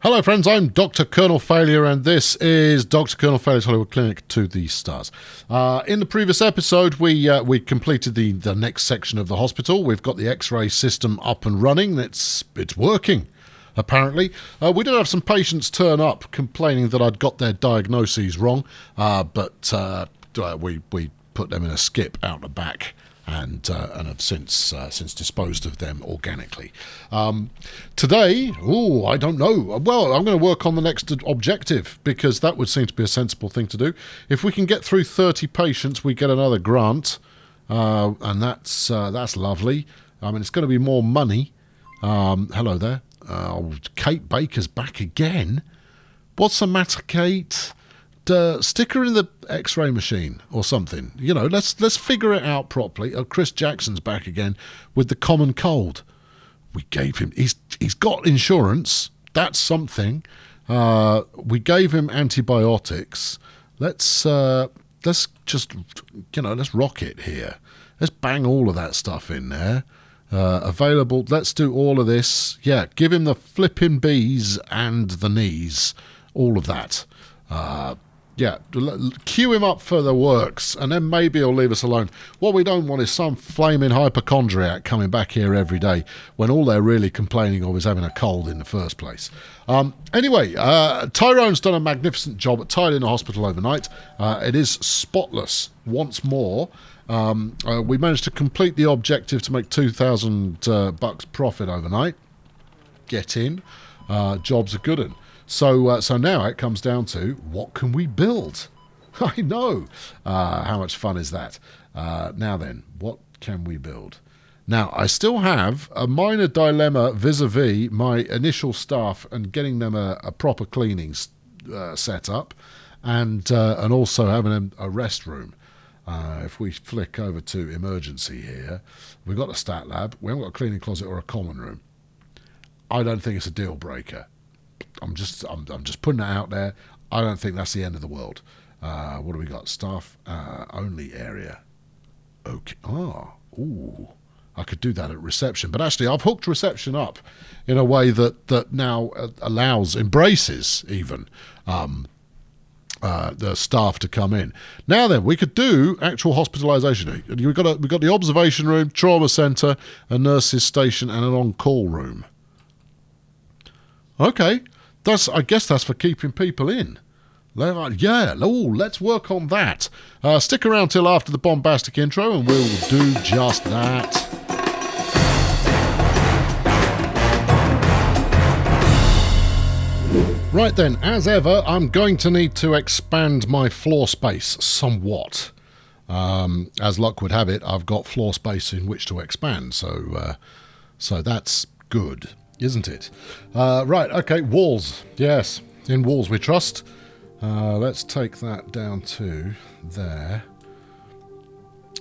Hello friends, I'm Dr. Colonel Failure and this is Dr. Colonel Failure's Hollywood Clinic to the stars. In the previous episode we completed the next section of the hospital. We've got the x-ray system up and running. It's working, apparently. We did have some patients turn up complaining that I'd got their diagnoses wrong, but we put them in a skip out the back and have since disposed of them organically. Today, I don't know. Well, I'm going to work on the next objective because that would seem to be a sensible thing to do. If we can get through 30 patients, we get another grant, and that's lovely. I mean, it's going to be more money. Hello there. Kate Baker's back again. What's the matter, Kate? Stick her in the x-ray machine or something. You know, let's figure it out properly. Chris Jackson's back again with the common cold. We gave him, he's got insurance. That's something. We gave him antibiotics. Let's just, let's rock it here. Let's bang all of that stuff in there. Available. Let's do all of this. Yeah, give him the flipping bees and the knees. All of that. Yeah, cue him up for the works, and then maybe he'll leave us alone. What we don't want is some flaming hypochondriac coming back here every day when all they're really complaining of is having a cold in the first place. Anyway, Tyrone's done a magnificent job at tidying the hospital overnight. It is spotless once more. We managed to complete the objective to make $2,000 profit overnight. Get in. Job's a good one. So now it comes down to, what can we build? I know. How much fun is that? Now then, what can we build? Now, I still have a minor dilemma vis-a-vis my initial staff and getting them a proper cleaning set up and also having a restroom. If we flick over to emergency here, we've got a stat lab. We haven't got a cleaning closet or a common room. I don't think it's a deal breaker. I'm just putting it out there. I don't think that's the end of the world. What do we got? Staff only area. Okay. I could do that at reception, but actually I've hooked reception up in a way that now embraces even the staff to come in. Now then, we could do actual hospitalisation. We've got the observation room, trauma centre, a nurse's station, and an on-call room. Okay. I guess that's for keeping people in. Yeah, let's work on that. Stick around till after the bombastic intro and we'll do just that. Right then, as ever, I'm going to need to expand my floor space somewhat. As luck would have it, I've got floor space in which to expand, so that's good. Isn't it? Right, okay, walls. Yes, in walls we trust. Let's take that down to there.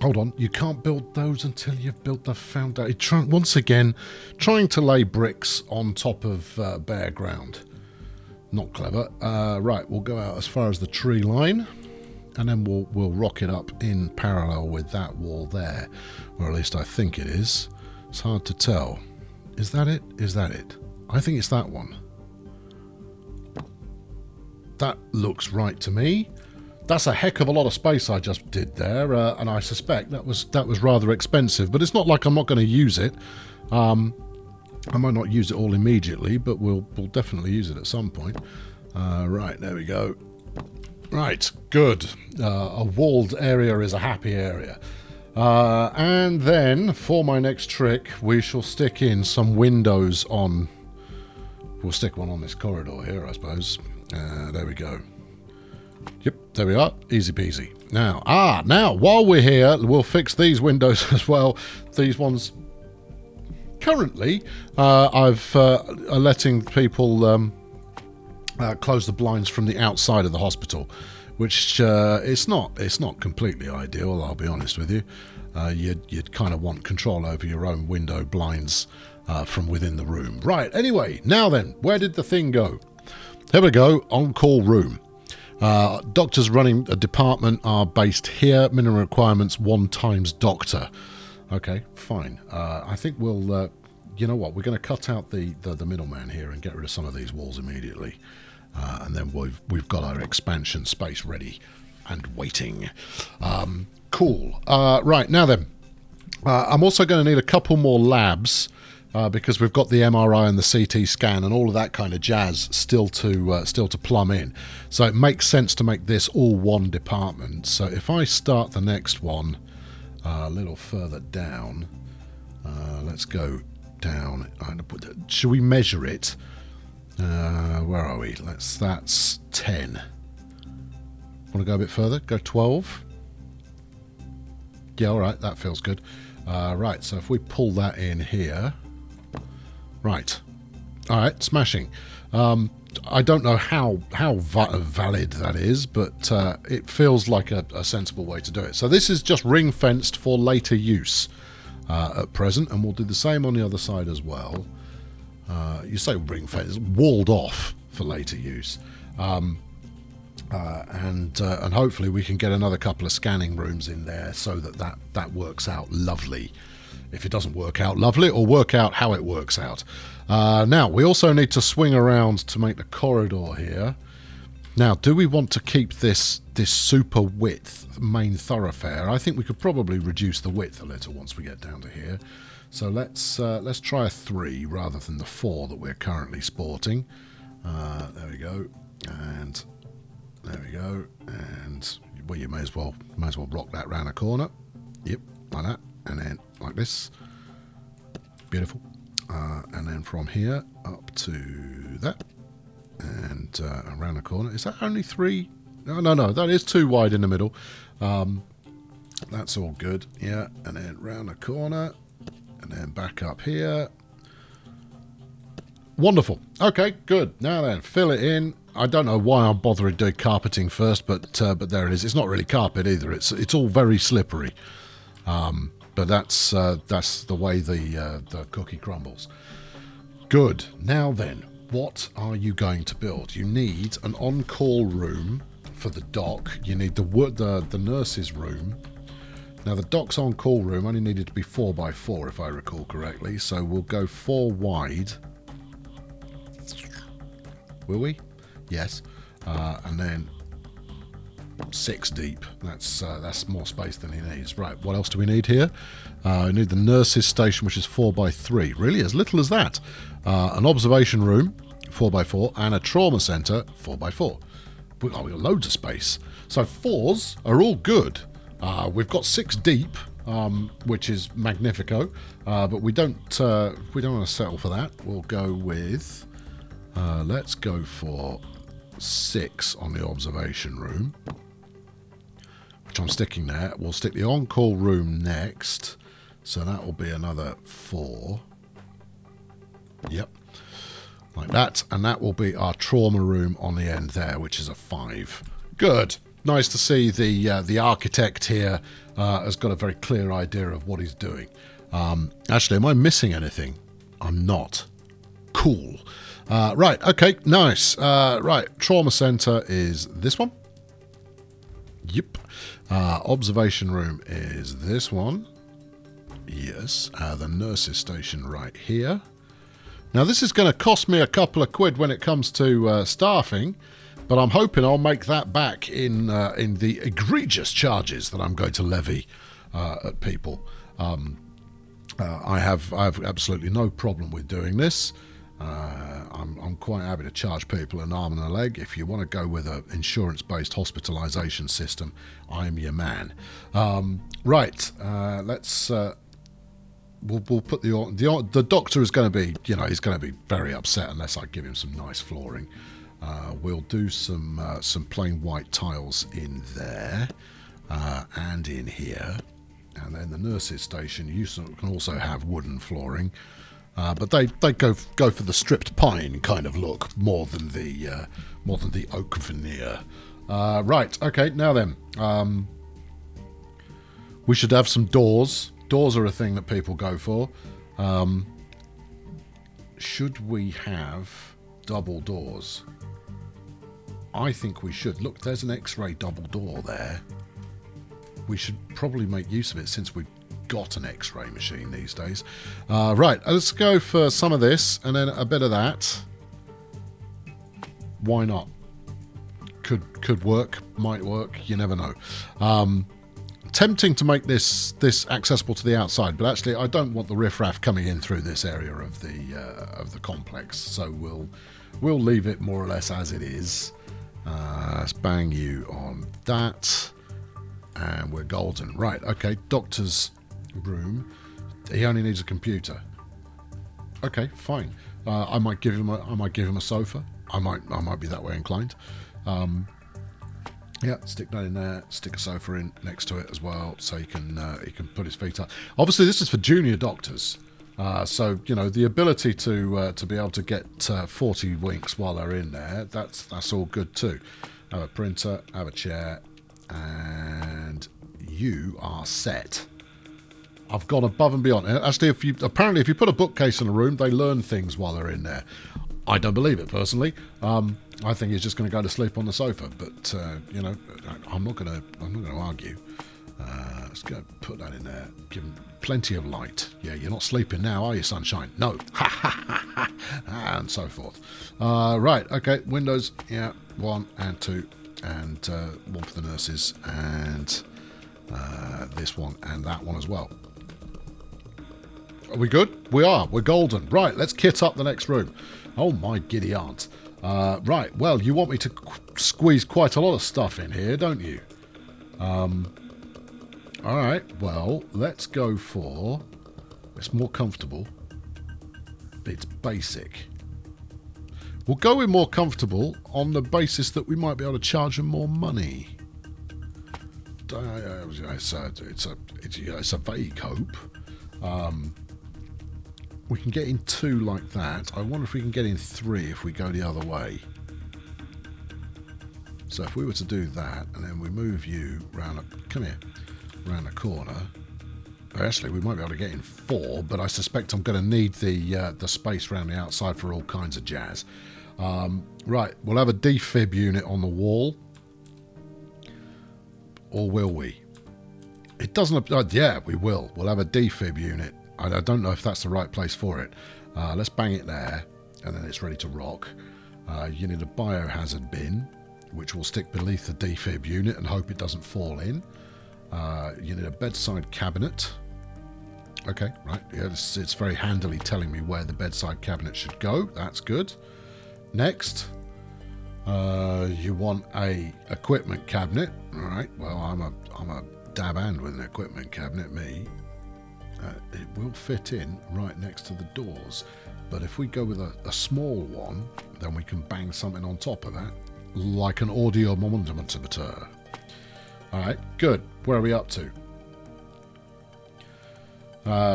Hold on, you can't build those until you've built the foundation. Once again, trying to lay bricks on top of bare ground. Not clever. Right, we'll go out as far as the tree line, and then we'll rock it up in parallel with that wall there. Or at least I think it is. It's hard to tell. Is that it? Is that it? I think it's that one. That looks right to me. That's a heck of a lot of space I just did there, and I suspect that was rather expensive. But it's not like I'm not going to use it. I might not use it all immediately, but we'll definitely use it at some point. Right, there we go. Right, good. A walled area is a happy area. And then, for my next trick, we shall stick in some windows on... We'll stick one on this corridor here, I suppose. There we go. Yep, there we are. Easy peasy. Now, while we're here, we'll fix these windows as well. These ones... Currently, I've letting people close the blinds from the outside of the hospital, which it's not completely ideal, I'll be honest with you. You'd kind of want control over your own window blinds from within the room. Right, anyway, now then, where did the thing go? Here we go, on-call room. Doctors running a department are based here. Minimum requirements 1 times doctor. Okay, fine. I think we'll you know what? We're going to cut out the middleman here and get rid of some of these walls immediately. And then we've got our expansion space ready and waiting. Cool. Right, now then. I'm also going to need a couple more labs because we've got the MRI and the CT scan and all of that kind of jazz still to plumb in. So it makes sense to make this all one department. So if I start the next one a little further down, let's go down. Should we measure it? Where are we? That's 10. Want to go a bit further? Go 12. Yeah, all right, that feels good. Right, so if we pull that in here, right, all right, smashing. I don't know how valid that is, but it feels like a sensible way to do it. So this is just ring fenced for later use at present, and we'll do the same on the other side as well. You say ring fenced, walled off for later use. And hopefully we can get another couple of scanning rooms in there so that works out lovely. If it doesn't work out lovely, it'll work out how it works out. Now, we also need to swing around to make the corridor here. Now, do we want to keep this super width main thoroughfare? I think we could probably reduce the width a little once we get down to here. So let's try a 3 rather than the 4 that we're currently sporting. There we go, and there we go, and well, you may as well rock that round a corner. Yep, like that, and then like this. Beautiful. And then from here up to that, and around the corner. Is that only 3? No, that is 2 wide in the middle. That's all good. Yeah, and then round the corner, and then back up here. Wonderful. Okay, good. Now then, fill it in. I don't know why I'm bothering doing carpeting first, but there it is. It's not really carpet either. It's all very slippery. But that's the way the cookie crumbles. Good. Now then, what are you going to build? You need an on-call room for the doc. You need the nurse's room. Now the doc's on-call room only needed to be 4x4 if I recall correctly. So we'll go 4 wide. Will we? Yes. And then 6 deep. That's more space than he needs. Right, what else do we need here? We need the nurse's station, which is 4x3. Really, as little as that. An observation room, 4x4, and a trauma centre, 4x4. We've got loads of space. So 4s are all good. We've got 6 deep, which is magnifico, but we don't want to settle for that. We'll go with let's go for 6 on the observation room, which I'm sticking there. We'll stick the on-call room next, so that will be another 4. Yep, like that, and that will be our trauma room on the end there, which is a 5. Good. Nice to see the architect here has got a very clear idea of what he's doing. Actually, am I missing anything? I'm not. Cool. Right, okay, nice. Right, trauma centre is this one. Yep. Observation room is this one. Yes. The nurse's station right here. Now, this is going to cost me a couple of quid when it comes to staffing, but I'm hoping I'll make that back in the egregious charges that I'm going to levy at people. I have absolutely no problem with doing this. I'm quite happy to charge people an arm and a leg. If you want to go with an insurance-based hospitalisation system, I'm your man. Right, let's. We'll put the doctor is going to be, he's going to be very upset unless I give him some nice flooring. We'll do some plain white tiles in there and in here, and then the nurse's station. You can also have wooden flooring. But they go for the stripped pine kind of look more than the oak veneer. Right, okay, now then, we should have some doors. Doors are a thing that people go for. Should we have double doors? I think we should. Look, there's an X-ray double door there. We should probably make use of it since we've got an X-ray machine these days. Right, let's go for some of this and then a bit of that. Why not? Could work, might work, you never know. Tempting to make this accessible to the outside, but actually I don't want the riffraff coming in through this area of the complex, so we'll leave it more or less as it is. Let's bang you on that, and we're golden. Right, okay, doctor's room. He only needs a computer. Okay, fine. I might give him a sofa. I might be that way inclined. Yeah, stick that in there. Stick a sofa in next to it as well, so he can put his feet up. Obviously, this is for junior doctors, so you know the ability to be able to get 40 winks while they're in there. That's all good too. Have a printer, have a chair, and you are set. I've gone above and beyond. Actually, if you put a bookcase in a room, they learn things while they're in there. I don't believe it personally. I think he's just going to go to sleep on the sofa. But you know, I'm not going to argue. Let's go put that in there. Give him plenty of light. Yeah, you're not sleeping now, are you, sunshine? No. And so forth. Right. Okay. Windows. Yeah. 1 and 2, and one for the nurses, and this one and that one as well. Are we good? We are. We're golden. Right. Let's kit up the next room. Oh my giddy aunt. Right, well, you want me to squeeze quite a lot of stuff in here, don't you? Alright, well, let's go for... It's more comfortable. It's basic. We'll go with more comfortable on the basis that we might be able to charge them more money. It's a vague hope. We can get in 2 like that. I wonder if we can get in 3 if we go the other way. So if we were to do that, and then we move you round the corner. Actually, we might be able to get in 4, but I suspect I'm going to need the space around the outside for all kinds of jazz. Right, we'll have a defib unit on the wall. Or will we? It doesn't... yeah, we will. We'll have a defib unit. I don't know if that's the right place for it. Let's bang it there, and then it's ready to rock. You need a biohazard bin, which will stick beneath the defib unit and hope it doesn't fall in. You need a bedside cabinet. Okay, right. Yeah, it's very handily telling me where the bedside cabinet should go. That's good. Next, you want a equipment cabinet. All right. Well, I'm a dab hand with an equipment cabinet, me. It will fit in right next to the doors, but if we go with a small one, then we can bang something on top of that, like an audio monitor. Alright, good. Where are we up to?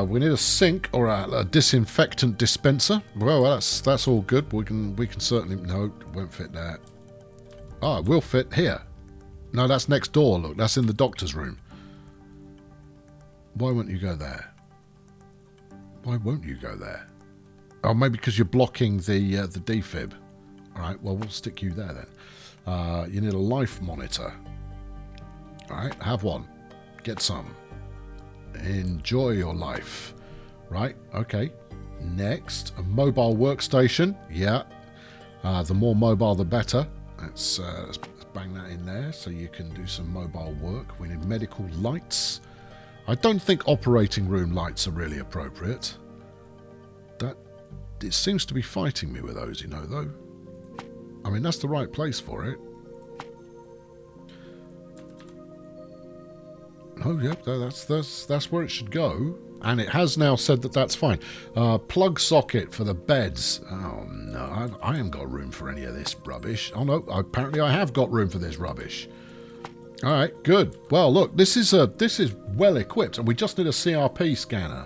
We need a sink or a disinfectant dispenser. Well, that's all good. We can certainly... No, it won't fit there. Oh, it will fit here. No, that's next door, look. That's in the doctor's room. Why won't you go there? Why won't you go there? Oh, maybe because you're blocking the defib. All right, well, we'll stick you there then. You need a life monitor. All right, have one. Get some. Enjoy your life. Right, okay. Next, a mobile workstation. Yeah. The more mobile, the better. Let's bang that in there so you can do some mobile work. We need medical lights. I don't think operating room lights are really appropriate. It seems to be fighting me with those, you know, though. I mean, that's the right place for it. Oh, yeah, that's where it should go. And it has now said that that's fine. Plug socket for the beds. Oh, no, I haven't got room for any of this rubbish. Oh, no, apparently I have got room for this rubbish. All right, good. Well, look, this is well equipped, and we just need a CRP scanner.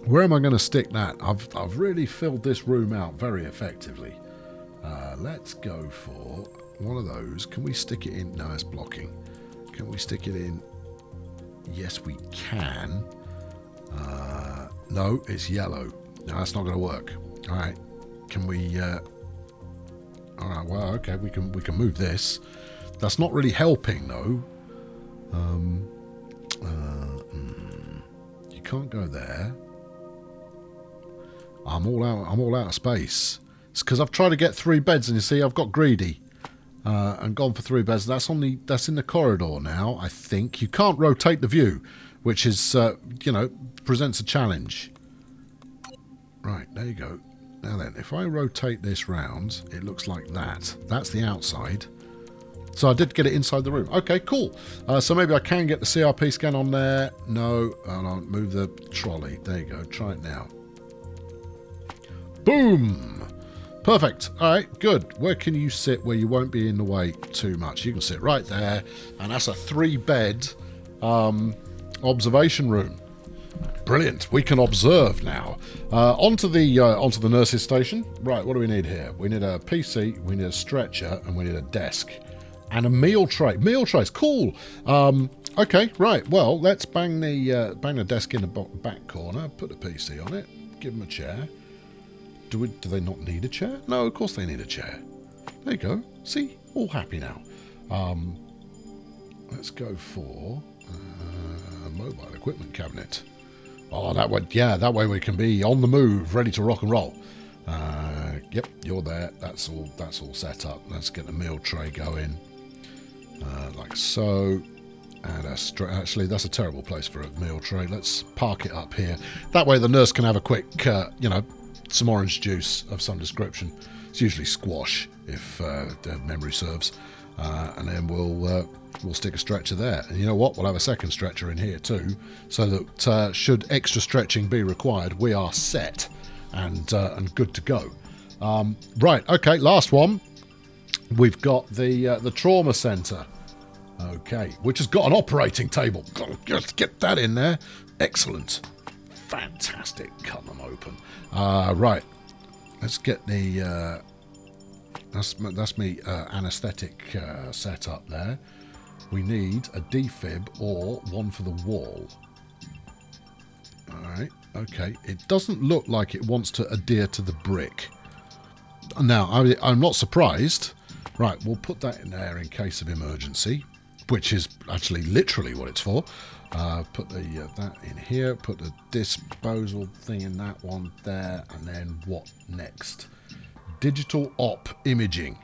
Where am I going to stick that? I've really filled this room out very effectively. Let's go for one of those. Can we stick it in? No, it's blocking. Can we stick it in? Yes, we can. No, it's yellow. No, that's not going to work. All right. Can we? All right. Well, okay. We can move this. That's not really helping, though. You can't go there. I'm all out of space. It's because I've tried to get 3 beds, and you see, I've got greedy and gone for 3 beds. That's in the corridor now. I think you can't rotate the view, which is presents a challenge. Right, there you go. Now then, if I rotate this round, it looks like that. That's the outside. So I did get it inside the room. Okay, cool. So maybe I can get the CRP scan on there. No, hold on. Move the trolley. There you go. Try it now. Boom! Perfect. All right, good. Where can you sit where you won't be in the way too much? You can sit right there, and that's a 3-bed observation room. Brilliant. We can observe now. Onto the nurses' station. Right, what do we need here? We need a PC, we need a stretcher, and we need a desk. And a meal tray. Meal trays, cool. Okay, right. Well, let's bang the desk in the back corner. Put the PC on it. Give them a chair. Do they not need a chair? No, of course they need a chair. There you go. See, all happy now. Let's go for a mobile equipment cabinet. Oh, that way we can be on the move, ready to rock and roll. Yep, you're there. That's all set up. Let's get the meal tray going, like so. And actually, that's a terrible place for a meal tray. Let's park it up here. That way, the nurse can have a quick, some orange juice of some description. It's usually squash, if memory serves. And then we'll stick a stretcher there. And you know what? We'll have a second stretcher in here too, so that should extra stretching be required, we are set and good to go. Right. Okay. Last one. We've got the trauma centre. Okay, which has got an operating table. Just get that in there. Excellent. Fantastic. Cut them open. Right. Let's get the... That's me anaesthetic set up there. We need a defib or one for the wall. Alright, okay. It doesn't look like it wants to adhere to the brick. Now, I'm not surprised. Right, we'll put that in there in case of emergency, which is actually literally what it's for. Put that in here, put the disposal thing in that one there, and then what next? Digital op imaging.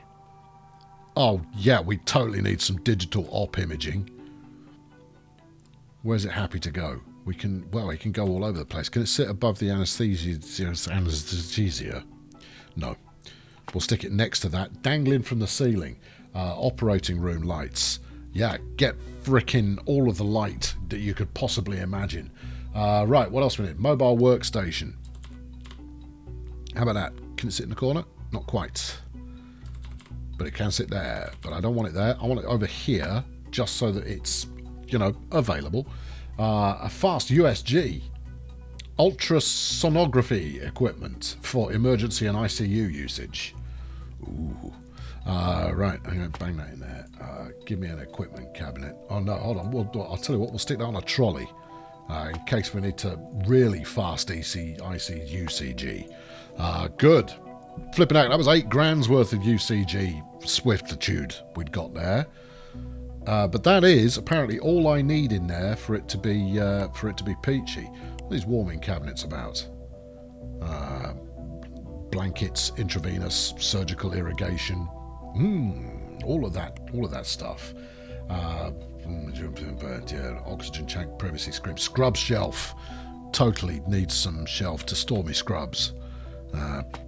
Oh, yeah, we totally need some digital op imaging. Where's it happy to go? It can go all over the place. Can it sit above the anesthesia? No. We'll stick it next to that, dangling from the ceiling. Operating room lights. Yeah, get frickin' all of the light that you could possibly imagine. Right, what else we need? Mobile workstation. How about that? Can it sit in the corner? Not quite. But it can sit there. But I don't want it there. I want it over here, just so that it's, available. A fast USG. Ultrasonography equipment for emergency and ICU usage. Ooh. Right, I'm going to bang that in there. Give me an equipment cabinet. Oh, no, hold on. I'll tell you what, we'll stick that on a trolley in case we need to really fast UCG. Good. Flipping out, that was $8,000 worth of UCG swiftitude we'd got there. But that is apparently all I need in there for it to be peachy. What are these warming cabinets about? Blankets, intravenous, surgical irrigation. All of that stuff. Oxygen tank, privacy screen, scrub shelf. Totally needs some shelf to store me scrubs.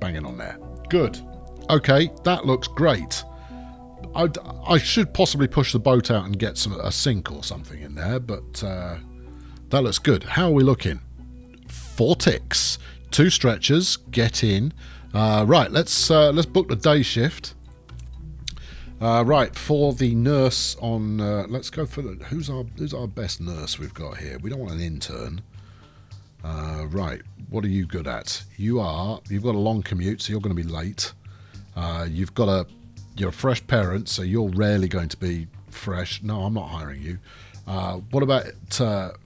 Bang it on there. Good. Okay, that looks great. I should possibly push the boat out and get a sink or something in there, but that looks good. How are we looking? 4 ticks, 2 stretchers. Get in. Right, let's book the day shift. Right, for the nurse on. Let's go for who's our best nurse we've got here. We don't want an intern. Right, what are you good at? You've got a long commute, so you're going to be late. You're a fresh parent, so you're rarely going to be fresh. No, I'm not hiring you. What about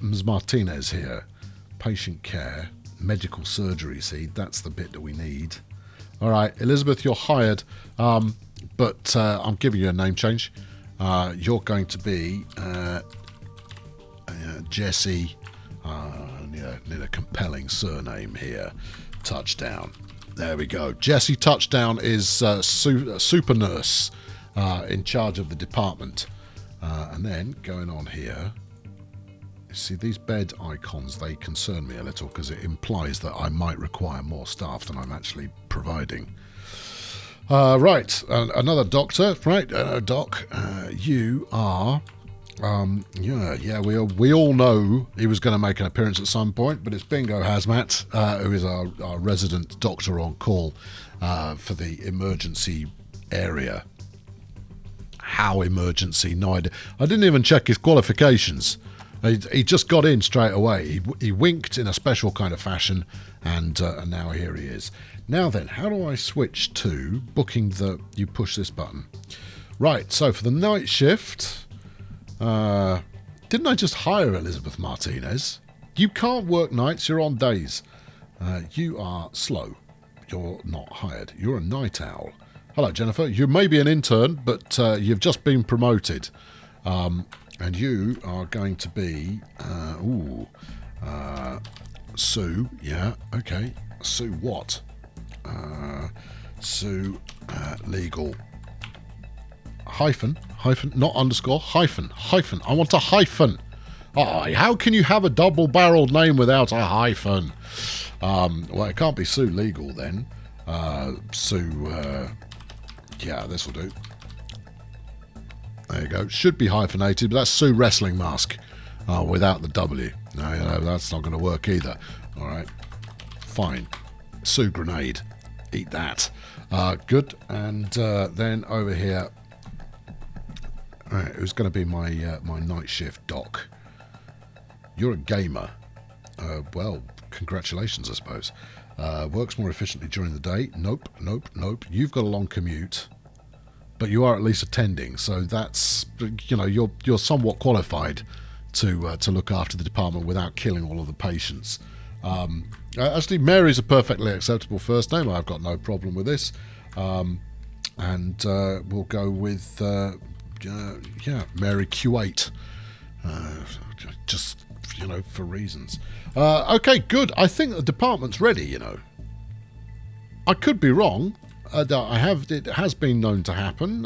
Ms. Martinez here? Patient care, medical surgery. See, that's the bit that we need. All right, Elizabeth, you're hired, but I'm giving you a name change. You're going to be Jesse. Need a compelling surname here. Touchdown. There we go. Jesse Touchdown is super nurse in charge of the department. And then going on here, you see these bed icons, they concern me a little because it implies that I might require more staff than I'm actually providing. Right, another doctor. Right, Doc, you are... we all know he was going to make an appearance at some point, but it's Bingo Hazmat, who is our resident doctor on call for the emergency area. How emergency? No idea. I didn't even check his qualifications. He just got in straight away. He winked in a special kind of fashion, and now here he is. Now then, how do I switch to booking the... You push this button. Right, so for the night shift... didn't I just hire Elizabeth Martinez? You can't work nights, you're on days. You are slow. You're not hired. You're a night owl. Hello, Jennifer. You may be an intern, but you've just been promoted. And you are going to be... Sue. Yeah, okay. Sue what? Sue legal... Hyphen, not underscore, hyphen. I want a hyphen. Oh, how can you have a double-barreled name without a hyphen? Well, it can't be Sue Legal then. Sue, yeah, this will do. There you go. Should be hyphenated, but that's Sue Wrestling Mask without the W. No, that's not going to work either. All right, fine. Sue Grenade. Eat that. Good. And then over here... Alright, who's going to be my my night shift doc? You're a gamer. Well, congratulations, I suppose. Works more efficiently during the day. Nope. You've got a long commute, but you are at least attending, so that's, you know, you're somewhat qualified to look after the department without killing all of the patients. Actually, Mary's a perfectly acceptable first name. I've got no problem with this. And we'll go with... Mary Q8. Just, you know, for reasons. Okay, good. I think the department's ready, you know. I could be wrong. It has been known to happen,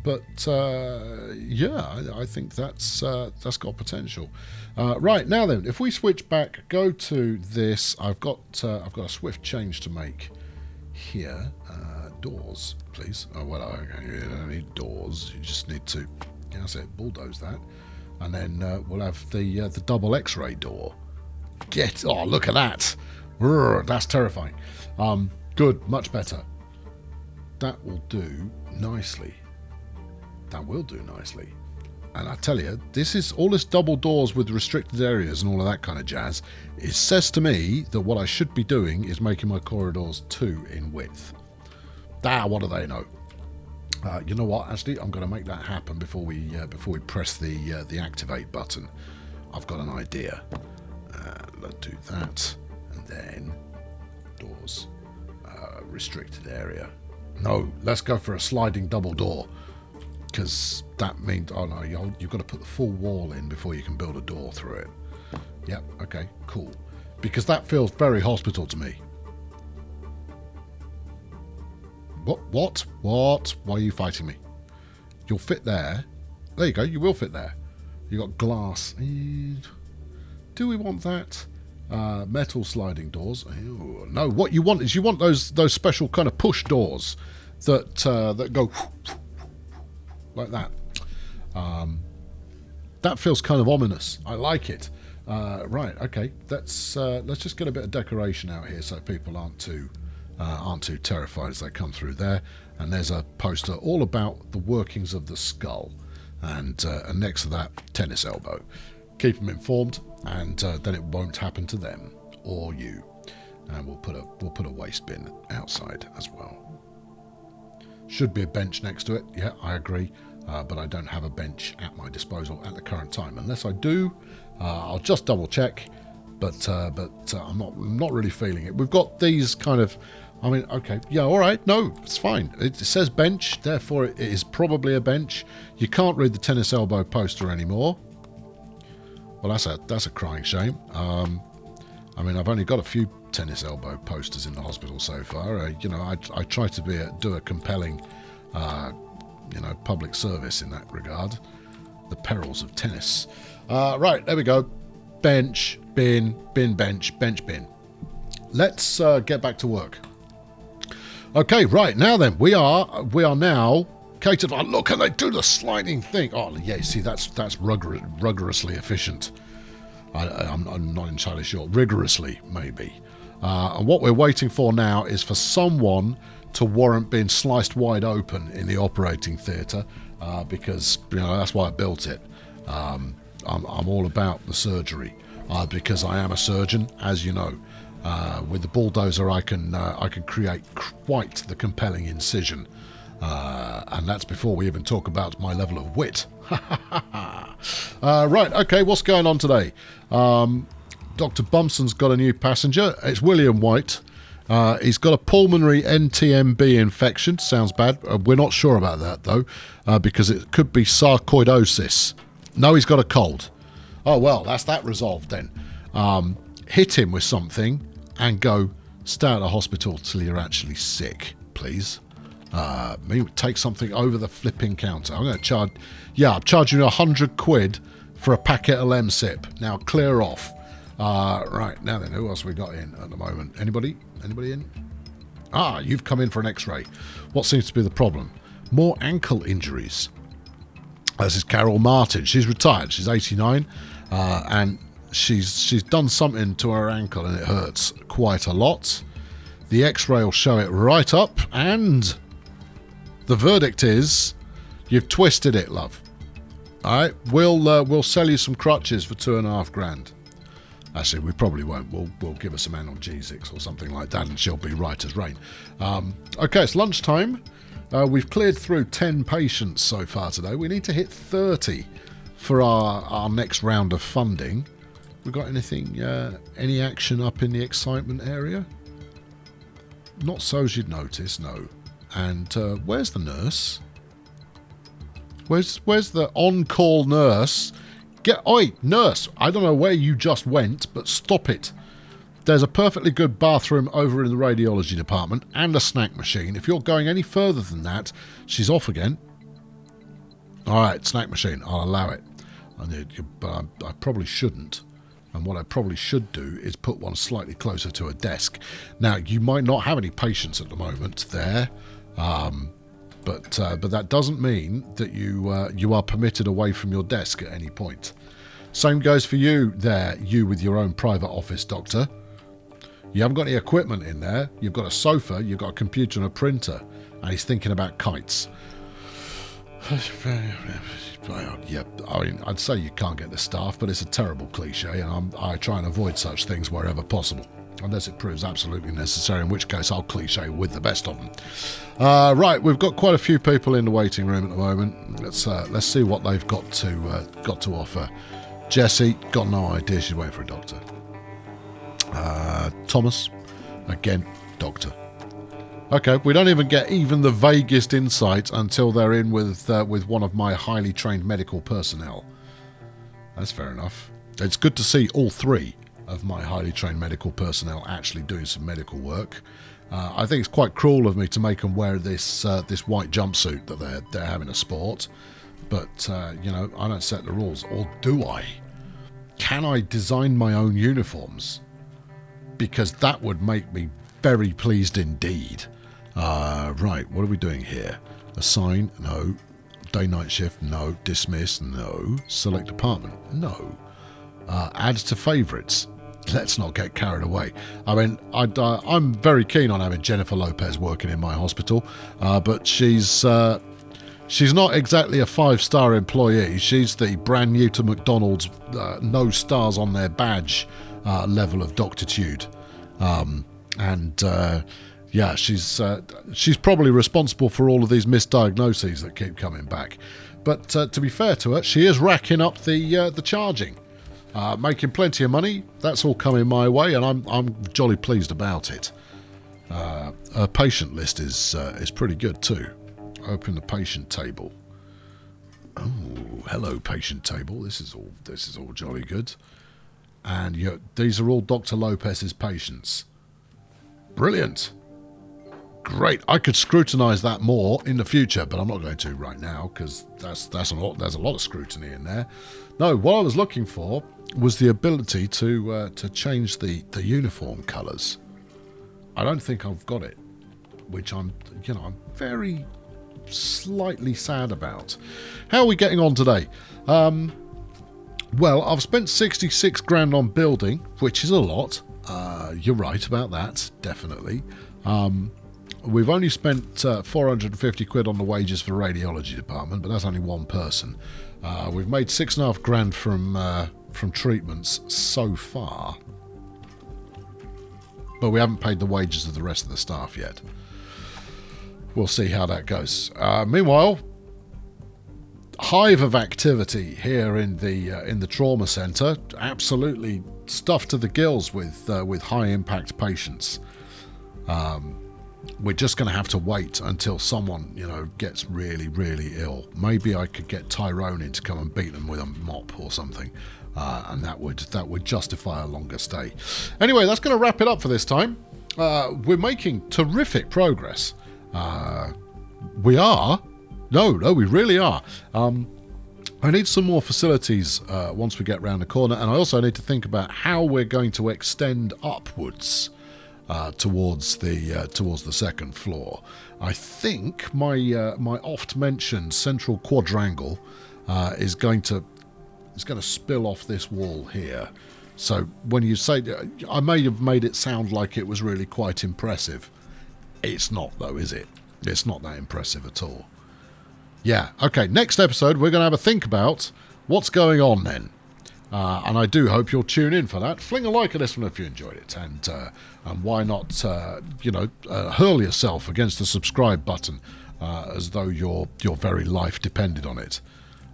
but I think that's got potential. Right, now then, if we switch back, go to this. I've got a swift change to make here. Doors, please. Oh, well, you don't need doors. You just need to, that's it, bulldoze that. And then we'll have the double X-ray door. Oh, look at that. That's terrifying. Good, much better. That will do nicely. That will do nicely. And I tell you, all this double doors with restricted areas and all of that kind of jazz, it says to me that what I should be doing is making my corridors 2 in width. What do they know? You know what? Actually, I'm going to make that happen before we press the activate button. I've got an idea. Let's do that, and then doors, restricted area. No, let's go for a sliding double door, because that means you've got to put the full wall in before you can build a door through it. Yep. Okay. Cool. Because that feels very hospital to me. What? Why are you fighting me? You'll fit there. There you go. You will fit there. You got glass. Do we want that? Metal sliding doors. Ew. No. What you want is those special kind of push doors that go like that. That feels kind of ominous. I like it. Right. Okay. Let's just get a bit of decoration out here so people aren't too terrified as they come through there. And there's a poster all about the workings of the skull, and next to that, tennis elbow. Keep them informed, and then it won't happen to them or you. And we'll put a waste bin outside as well. Should be a bench next to it. Yeah, I agree. But I don't have a bench at my disposal at the current time. Unless I do, I'll just double check. But I'm not really feeling it. We've got these kind of... I mean, okay, yeah, all right, no, it's fine. It says bench, therefore it is probably a bench. You can't read the tennis elbow poster anymore. Well, that's a crying shame. I mean, I've only got a few tennis elbow posters in the hospital so far. You know, I try to do a compelling, you know, public service in that regard. The perils of tennis. Right, there we go. Bench, bin, bench, bin. Let's get back to work. Okay, right, now then, we are now catered. Oh, look, and they do the sliding thing. Oh, yeah, see, that's rigorously efficient. I'm not entirely sure. Rigorously, maybe. And what we're waiting for now is for someone to warrant being sliced wide open in the operating theatre, because, you know, that's why I built it. I'm all about the surgery, because I am a surgeon, as you know. With the bulldozer, I can create quite the compelling incision, and that's before we even talk about my level of wit. Right, okay, what's going on today? Dr. Bumson's got a new passenger. It's William White. He's got a pulmonary NTMB infection. Sounds bad. We're not sure about that, though, because it could be sarcoidosis. No, he's got a cold. Oh, well, that's that resolved then. Hit him with something and go, stay at the hospital till you're actually sick, please. Take something over the flipping counter. I'm going to charge... Yeah, I'm charging you 100 quid for a packet of Lemsip. Now, clear off. Right, now then, who else we got in at the moment? Anybody? Anybody in? Ah, you've come in for an X-ray. What seems to be the problem? More ankle injuries. This is Carol Martin. She's retired. She's 89, and she's done something to her ankle, and it hurts quite a lot. The X-ray will show it right up, and the verdict is you've twisted it, love. All right, we'll sell you some crutches for $2.5 grand. Actually, we probably won't. We'll give her some analgesics or something like that, and she'll be right as rain. Okay, it's lunchtime. We've cleared through 10 patients so far today. We need to hit 30 for our next round of funding. We got anything? Any action up in the excitement area? Not so as you'd notice, no. And where's the nurse? Where's the on-call nurse? Oi, nurse, I don't know where you just went, but stop it. There's a perfectly good bathroom over in the radiology department and a snack machine. If you're going any further than that, she's off again. All right, snack machine, I'll allow it. But I probably shouldn't. And what I probably should do is put one slightly closer to a desk. Now, you might not have any patients at the moment there, but that doesn't mean that you are permitted away from your desk at any point. Same goes for you there, you with your own private office, doctor. You haven't got any equipment in there. You've got a sofa, you've got a computer and a printer, and he's thinking about kites. Yeah, I mean, I'd say you can't get the staff, but it's a terrible cliche, and I try and avoid such things wherever possible, unless it proves absolutely necessary, in which case I'll cliche with the best of them. Right, we've got quite a few people in the waiting room at the moment. Let's see what they've got to offer. Jessie, got no idea. She's waiting for a doctor. Thomas, again, doctor. Okay, we don't even get even the vaguest insight until they're in with one of my highly trained medical personnel. That's fair enough. It's good to see all three of my highly trained medical personnel actually doing some medical work. I think it's quite cruel of me to make them wear this white jumpsuit that they're having a sport, but you know, I don't set the rules, or do I? Can I design my own uniforms? Because that would make me very pleased indeed. Right, what are we doing here? Assign, no. Day-night shift, no. Dismiss, no. Select department, no. Add to favourites. Let's not get carried away. I mean, I'm very keen on having Jennifer Lopez working in my hospital, but she's not exactly a 5-star employee. She's the brand new to McDonald's, no stars on their badge level of doctitude. Yeah, she's probably responsible for all of these misdiagnoses that keep coming back. But to be fair to her, she is racking up the charging, making plenty of money. That's all coming my way, and I'm jolly pleased about it. Her patient list is pretty good too. Open the patient table. Oh, hello, patient table. This is all jolly good. And these are all Dr. Lopez's patients. Brilliant. Great. I could scrutinise that more in the future, but I'm not going to right now because there's a lot of scrutiny in there. No, what I was looking for was the ability to change the uniform colours. I don't think I've got it, which I'm very slightly sad about. How are we getting on today? Well, I've spent 66 grand on building, which is a lot. You're right about that, definitely. We've only spent 450 quid on the wages for the radiology department, but that's only one person. We've made 6.5 grand from treatments so far, but we haven't paid the wages of the rest of the staff yet. We'll see how that goes. Meanwhile, hive of activity here in the trauma centre. Absolutely stuffed to the gills with high impact patients. We're just going to have to wait until someone, gets really, really ill. Maybe I could get Tyrone in to come and beat them with a mop or something, and that would justify a longer stay. Anyway, that's going to wrap it up for this time. We're making terrific progress. We are. No, we really are. I need some more facilities once we get round the corner, and I also need to think about how we're going to extend upwards towards the second floor. I think my oft mentioned central quadrangle is going to spill off this wall here. So when you say, I may have made it sound like it was really quite impressive. It's not though, is it? It's not that impressive at all. Yeah, okay, next episode we're going to have a think about what's going on then. And I do hope you'll tune in for that. Fling a like at this one if you enjoyed it, and why not, hurl yourself against the subscribe button as though your very life depended on it.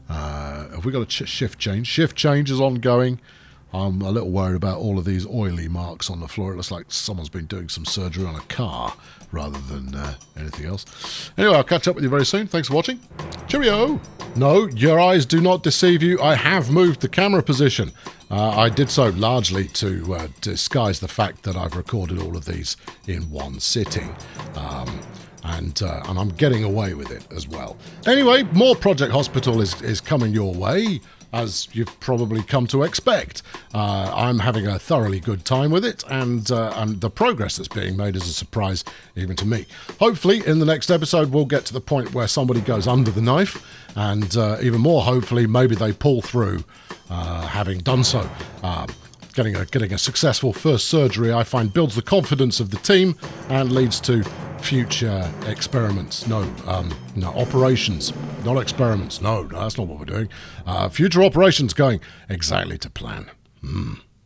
Have we got a shift change? Shift change is ongoing. I'm a little worried about all of these oily marks on the floor. It looks like someone's been doing some surgery on a car rather than anything else. Anyway, I'll catch up with you very soon. Thanks for watching. Cheerio! No, your eyes do not deceive you. I have moved the camera position. I did so largely to disguise the fact that I've recorded all of these in one sitting. And I'm getting away with it as well. Anyway, more Project Hospital is coming your way, as you've probably come to expect. I'm having a thoroughly good time with it, and the progress that's being made is a surprise even to me. Hopefully, in the next episode, we'll get to the point where somebody goes under the knife, and even more, hopefully, maybe they pull through, having done so. Getting a successful first surgery, I find, builds the confidence of the team and leads to future experiments. No, operations, not experiments. No, that's not what we're doing. Future operations going exactly to plan.